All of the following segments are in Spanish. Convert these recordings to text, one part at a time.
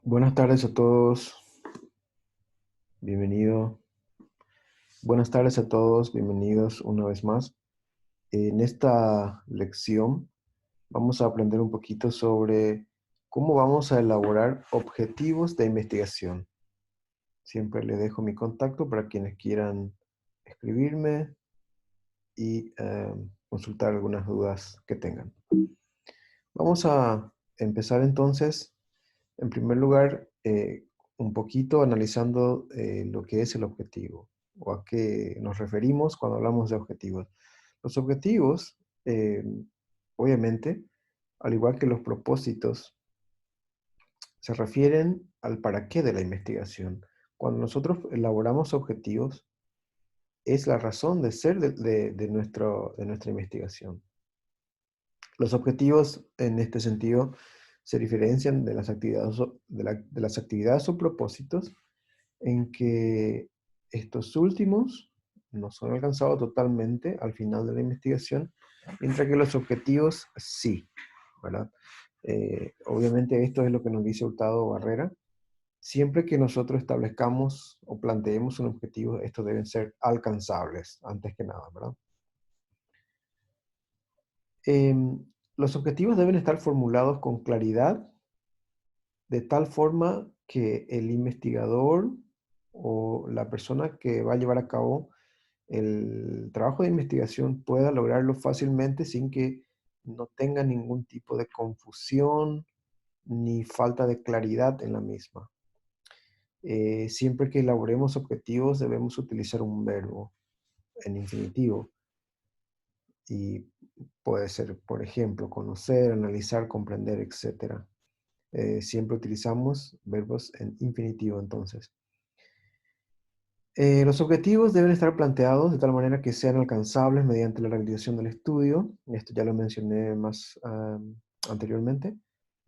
Buenas tardes a todos, bienvenido. Buenas tardes a todos, bienvenidos una vez más. En esta lección vamos a aprender un poquito sobre cómo vamos a elaborar objetivos de investigación. Siempre les dejo mi contacto para quienes quieran escribirme y consultar algunas dudas que tengan. Vamos a empezar entonces, en primer lugar, un poquito analizando lo que es el objetivo o a qué nos referimos cuando hablamos de objetivos. Los objetivos, eh, obviamente, al igual que los propósitos, se refieren al para qué de la investigación. Cuando nosotros elaboramos objetivos, es la razón de ser de nuestra investigación. Los objetivos, en este sentido, se diferencian de las actividades de las actividades o propósitos en que estos últimos no son alcanzados totalmente al final de la investigación, mientras que los objetivos sí, ¿verdad? Obviamente esto es lo que nos dice Hurtado Barrera. Siempre que nosotros establezcamos o planteemos un objetivo, estos deben ser alcanzables, antes que nada, ¿verdad? Em, los objetivos deben estar formulados con claridad, de tal forma que el investigador o la persona que va a llevar a cabo el trabajo de investigación pueda lograrlo fácilmente sin que no tenga ningún tipo de confusión ni falta de claridad en la misma. Siempre que elaboremos objetivos debemos utilizar un verbo en infinitivo y puede ser, por ejemplo, conocer, analizar, comprender, etc. Siempre utilizamos verbos en infinitivo entonces. Los objetivos deben estar planteados de tal manera que sean alcanzables mediante la realización del estudio. Esto ya lo mencioné más anteriormente.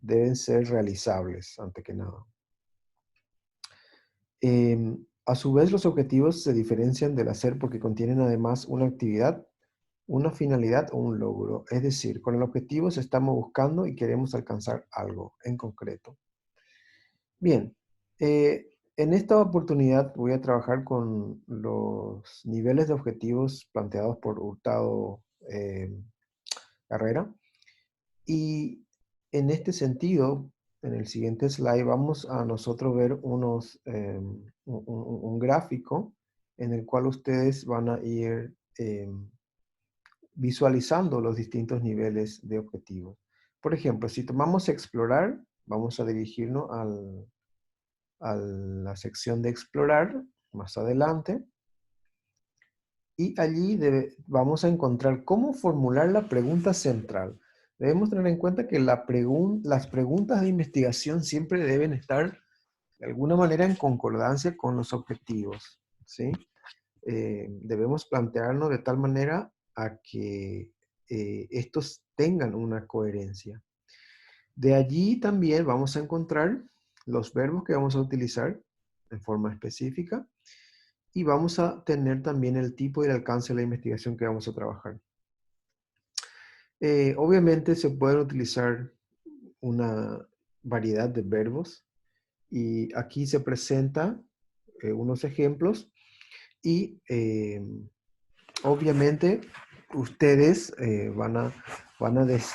Deben ser realizables, antes que nada. A su vez, los objetivos se diferencian del hacer porque contienen además una actividad, una finalidad o un logro. Es decir, con el objetivo estamos buscando y queremos alcanzar algo en concreto. Bien, en esta oportunidad voy a trabajar con los niveles de objetivos planteados por Hurtado Carrera. Y en este sentido, en el siguiente slide vamos a nosotros ver un gráfico en el cual ustedes van a ir visualizando los distintos niveles de objetivos. Por ejemplo, si tomamos explorar, vamos a dirigirnos a la sección de explorar más adelante y allí vamos a encontrar cómo formular la pregunta central. Debemos tener en cuenta que las preguntas de investigación siempre deben estar de alguna manera en concordancia con los objetivos, ¿sí? Debemos plantearnos de tal manera a que estos tengan una coherencia. De allí también vamos a encontrar los verbos que vamos a utilizar en forma específica y vamos a tener también el tipo y el alcance de la investigación que vamos a trabajar. Obviamente se pueden utilizar una variedad de verbos y aquí se presenta unos ejemplos y obviamente ustedes van a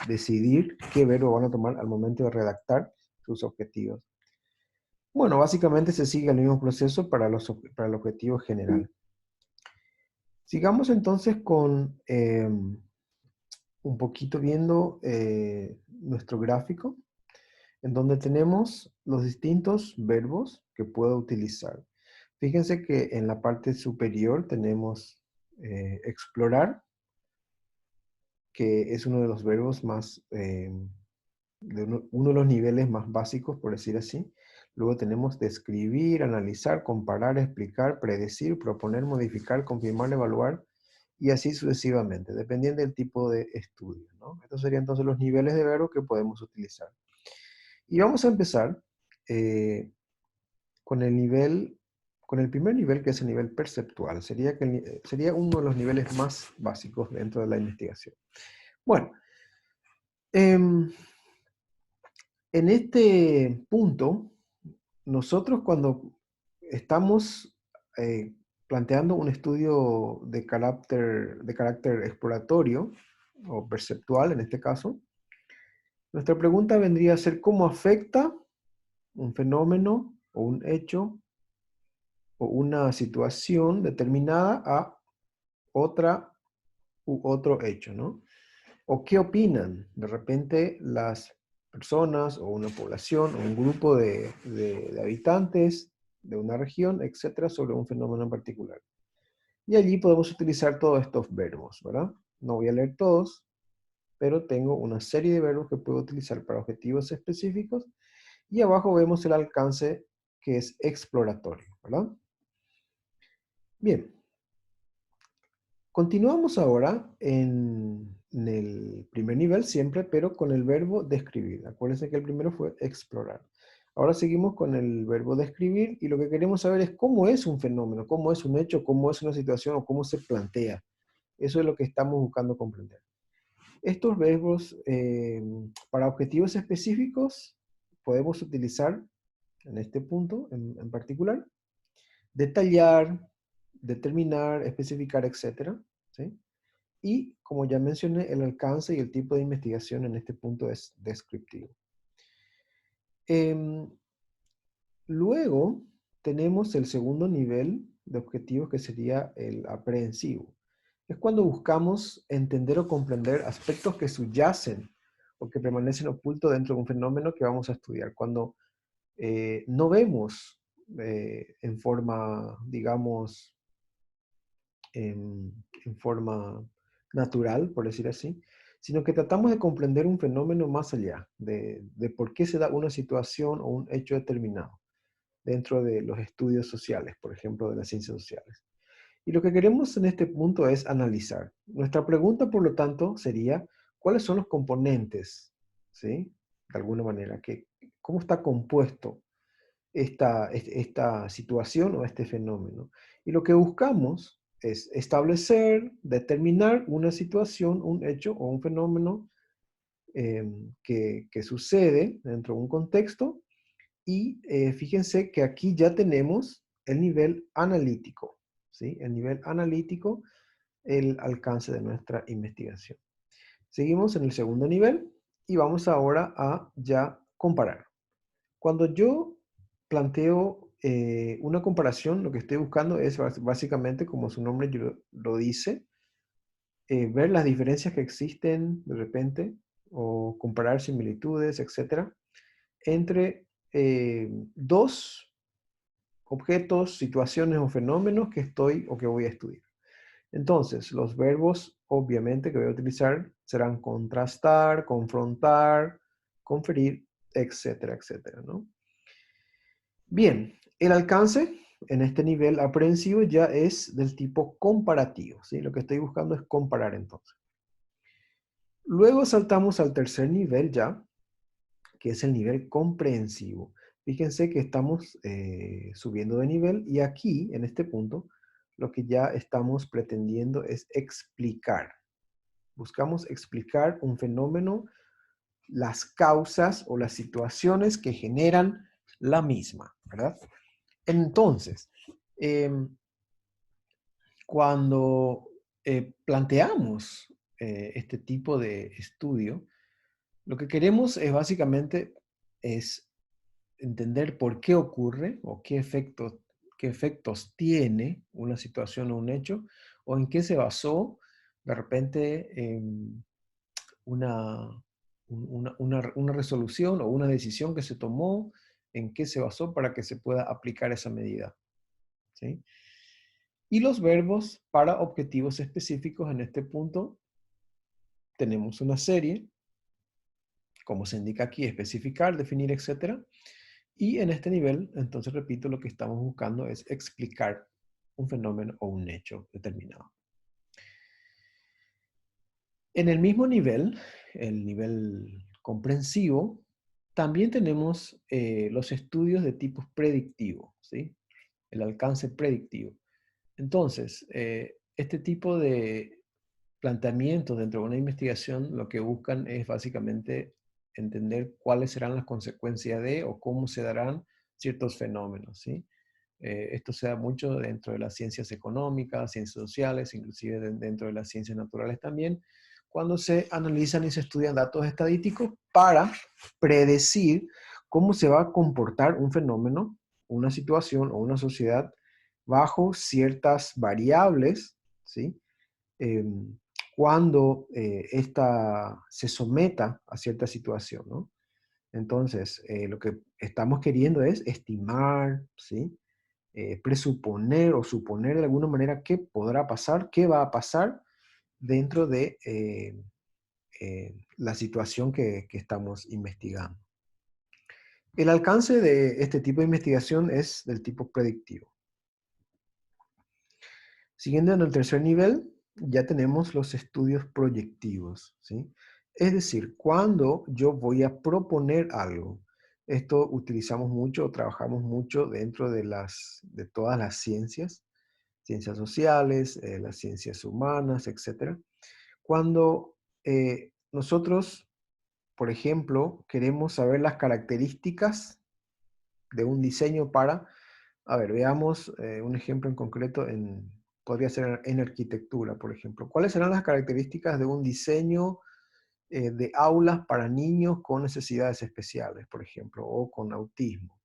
decidir qué verbo van a tomar al momento de redactar sus objetivos. Bueno, básicamente se sigue el mismo proceso para el objetivo general. Sigamos entonces con un poquito viendo nuestro gráfico, en donde tenemos los distintos verbos que puedo utilizar. Fíjense que en la parte superior tenemos explorar, que es uno de los verbos más, uno de los niveles más básicos, por decir así. Luego tenemos describir, analizar, comparar, explicar, predecir, proponer, modificar, confirmar, evaluar, y así sucesivamente, dependiendo del tipo de estudio, ¿no? Estos serían entonces los niveles de verbo que podemos utilizar. Y vamos a empezar eh, con con el primer nivel, que es el nivel perceptual. Sería uno de los niveles más básicos dentro de la investigación. Bueno, en este punto nosotros cuando estamos planteando un estudio de carácter exploratorio o perceptual en este caso, nuestra pregunta vendría a ser cómo afecta un fenómeno o un hecho o una situación determinada a otra u otro hecho, ¿no? O qué opinan de repente las personas o una población o un grupo de habitantes de una región, etcétera, sobre un fenómeno en particular. Y allí podemos utilizar todos estos verbos, ¿verdad? No voy a leer todos, pero tengo una serie de verbos que puedo utilizar para objetivos específicos. Y abajo vemos el alcance que es exploratorio, ¿verdad? Bien, continuamos ahora en el primer nivel siempre, pero con el verbo describir. Acuérdense que el primero fue explorar. Ahora seguimos con el verbo describir y lo que queremos saber es cómo es un fenómeno, cómo es un hecho, cómo es una situación o cómo se plantea. Eso es lo que estamos buscando comprender. Estos verbos para objetivos específicos podemos utilizar en este punto en particular detallar, determinar, especificar, etcétera, ¿sí? Y como ya mencioné, el alcance y el tipo de investigación en este punto es descriptivo. Em, Luego tenemos el segundo nivel de objetivos que sería el aprehensivo. Es cuando buscamos entender o comprender aspectos que subyacen o que permanecen ocultos dentro de un fenómeno que vamos a estudiar. Cuando no vemos en forma, digamos, en forma natural, por decir así, sino que tratamos de comprender un fenómeno más allá, de por qué se da una situación o un hecho determinado dentro de los estudios sociales, por ejemplo, de las ciencias sociales. Y lo que queremos en este punto es analizar. Nuestra pregunta, por lo tanto, sería, ¿cuáles son los componentes? ¿Sí? De alguna manera, ¿cómo está compuesto esta situación o este fenómeno? Y lo que buscamos es establecer, determinar una situación, un hecho o un fenómeno que sucede dentro de un contexto y fíjense que aquí ya tenemos el nivel analítico, ¿sí? El nivel analítico, el alcance de nuestra investigación. Seguimos en el segundo nivel y vamos ahora a ya comparar. Cuando yo planteo una comparación, lo que estoy buscando es básicamente, como su nombre lo dice, ver las diferencias que existen de repente o comparar similitudes, etcétera, entre dos objetos, situaciones o fenómenos que estoy o que voy a estudiar. Entonces, los verbos, obviamente, que voy a utilizar serán contrastar, confrontar, conferir, etcétera, etcétera, ¿no? Bien, el alcance en este nivel aprehensivo ya es del tipo comparativo, ¿sí? Lo que estoy buscando es comparar entonces. Luego saltamos al tercer nivel ya, que es el nivel comprensivo. Fíjense que estamos subiendo de nivel y aquí, en este punto, lo que ya estamos pretendiendo es explicar. Buscamos explicar un fenómeno, las causas o las situaciones que generan la misma, ¿verdad? Entonces, em, cuando planteamos este tipo de estudio, lo que queremos es básicamente es entender por qué ocurre o qué efectos tiene una situación o un hecho, o en qué se basó de repente una, una resolución o una decisión que se tomó, en qué se basó para que se pueda aplicar esa medida. ¿Sí? Y los verbos para objetivos específicos en este punto tenemos una serie, como se indica aquí, especificar, definir, etcétera. Y en este nivel, entonces repito, lo que estamos buscando es explicar un fenómeno o un hecho determinado. En el mismo nivel, el nivel comprensivo, también tenemos los estudios de tipo predictivo, ¿sí? El alcance predictivo. Entonces, este tipo de planteamientos dentro de una investigación lo que buscan es básicamente entender cuáles serán las consecuencias de o cómo se darán ciertos fenómenos, ¿sí? Esto se da mucho dentro de las ciencias económicas, ciencias sociales, inclusive dentro de las ciencias naturales también, cuando se analizan y se estudian datos estadísticos para predecir cómo se va a comportar un fenómeno, una situación o una sociedad bajo ciertas variables, ¿sí? Eh, cuando ésta se someta a cierta situación, ¿no? Entonces, lo que estamos queriendo es estimar, ¿sí? Presuponer o suponer de alguna manera qué podrá pasar, qué va a pasar dentro de la situación que estamos investigando. El alcance de este tipo de investigación es del tipo predictivo. Siguiendo en el tercer nivel, ya tenemos los estudios proyectivos, ¿sí? Es decir, cuando yo voy a proponer algo, esto utilizamos mucho, trabajamos mucho dentro de todas las ciencias, ciencias sociales, las ciencias humanas, etc. Cuando nosotros, por ejemplo, queremos saber las características de un diseño para, a ver, veamos un ejemplo en concreto, podría ser en arquitectura, por ejemplo. ¿Cuáles serán las características de un diseño de aulas para niños con necesidades especiales, por ejemplo, o con autismo,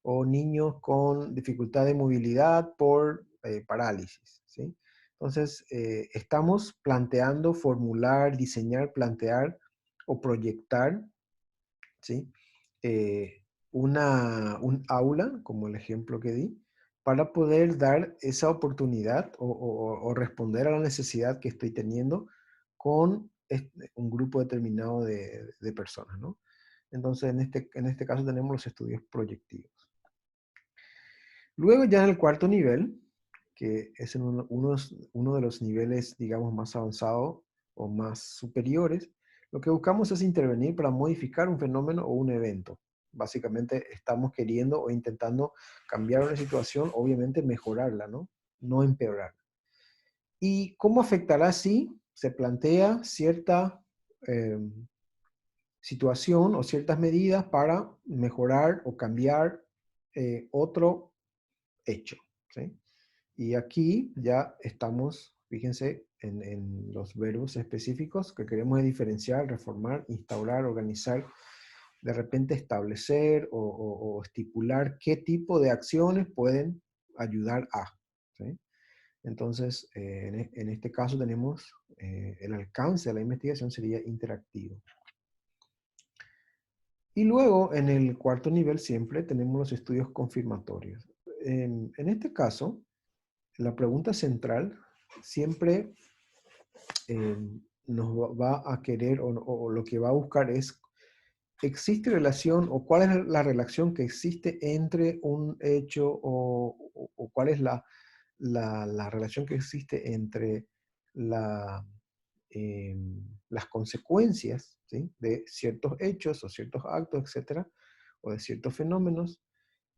o niños con dificultad de movilidad por parálisis, ¿sí? Entonces, estamos planteando, formular, diseñar, plantear o proyectar, ¿sí? Un aula, como el ejemplo que di, para poder dar esa oportunidad o responder a la necesidad que estoy teniendo con un grupo determinado de personas, ¿no? Entonces, en este caso tenemos los estudios proyectivos. Luego ya en el cuarto nivel, que es uno de los niveles, digamos, más avanzados o más superiores, lo que buscamos es intervenir para modificar un fenómeno o un evento. Básicamente estamos queriendo o intentando cambiar una situación, obviamente mejorarla, ¿no? No empeorarla. ¿Y cómo afectará así? Se plantea cierta situación o ciertas medidas para mejorar o cambiar otro hecho, ¿sí? Y aquí ya estamos, fíjense, en los verbos específicos que queremos diferenciar, reformar, instaurar, organizar, de repente establecer o estipular qué tipo de acciones pueden ayudar a, ¿sí? Entonces, en este caso tenemos el alcance de la investigación sería interactivo. Y luego, en el cuarto nivel siempre tenemos los estudios confirmatorios. En este caso, la pregunta central siempre eh, nos va a querer o lo que va a buscar es, ¿existe relación o cuál es la relación que existe entre un hecho o cuál es la relación que existe entre la, eh, las consecuencias, ¿sí? De ciertos hechos o ciertos actos, etcétera, o de ciertos fenómenos?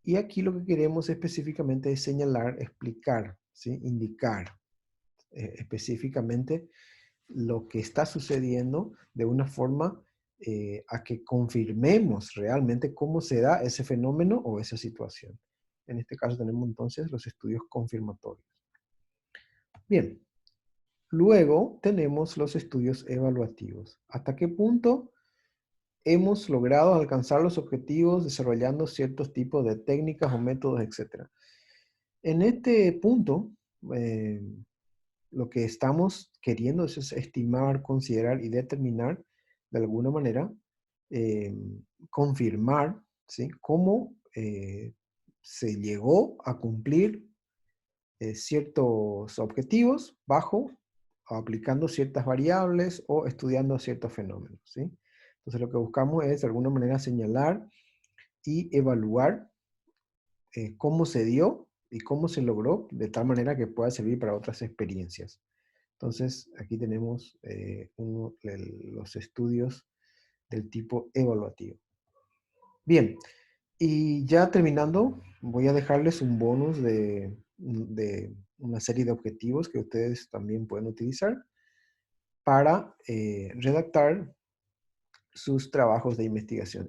Y aquí lo que queremos específicamente es señalar, explicar, ¿sí? Indicar específicamente lo que está sucediendo de una forma a que confirmemos realmente cómo se da ese fenómeno o esa situación. En este caso tenemos entonces los estudios confirmatorios. Bien, luego tenemos los estudios evaluativos. ¿Hasta qué punto hemos logrado alcanzar los objetivos desarrollando ciertos tipos de técnicas o métodos, etcétera? En este punto, eh, lo que estamos queriendo es estimar, considerar y determinar de alguna manera, eh, confirmar, ¿sí? Cómo se llegó a cumplir ciertos objetivos bajo aplicando ciertas variables o estudiando ciertos fenómenos, ¿sí? Entonces lo que buscamos es de alguna manera señalar y evaluar cómo se dio y cómo se logró de tal manera que pueda servir para otras experiencias. Entonces, aquí tenemos los estudios del tipo evaluativo. Bien, y ya terminando, voy a dejarles un bonus de una serie de objetivos que ustedes también pueden utilizar para redactar sus trabajos de investigación.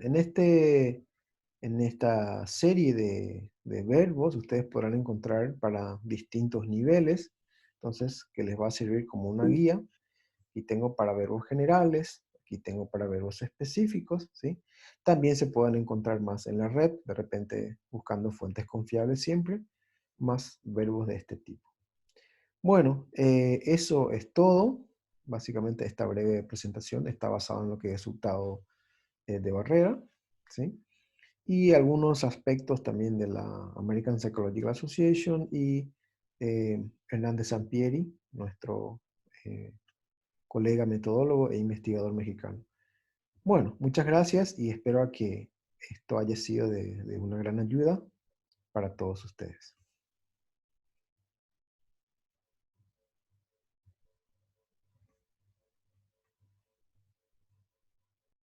En esta serie de verbos ustedes podrán encontrar para distintos niveles, entonces que les va a servir como una guía. Aquí tengo para verbos generales, aquí tengo para verbos específicos, ¿sí? También se pueden encontrar más en la red, de repente buscando fuentes confiables siempre, más verbos de este tipo. Bueno, eso es todo. Básicamente esta breve presentación está basada en lo que es Hurtado de Barrera, ¿sí? Y algunos aspectos también de la American Psychological Association y Hernández Sampieri, nuestro colega metodólogo e investigador mexicano. Bueno, muchas gracias y espero a que esto haya sido de una gran ayuda para todos ustedes.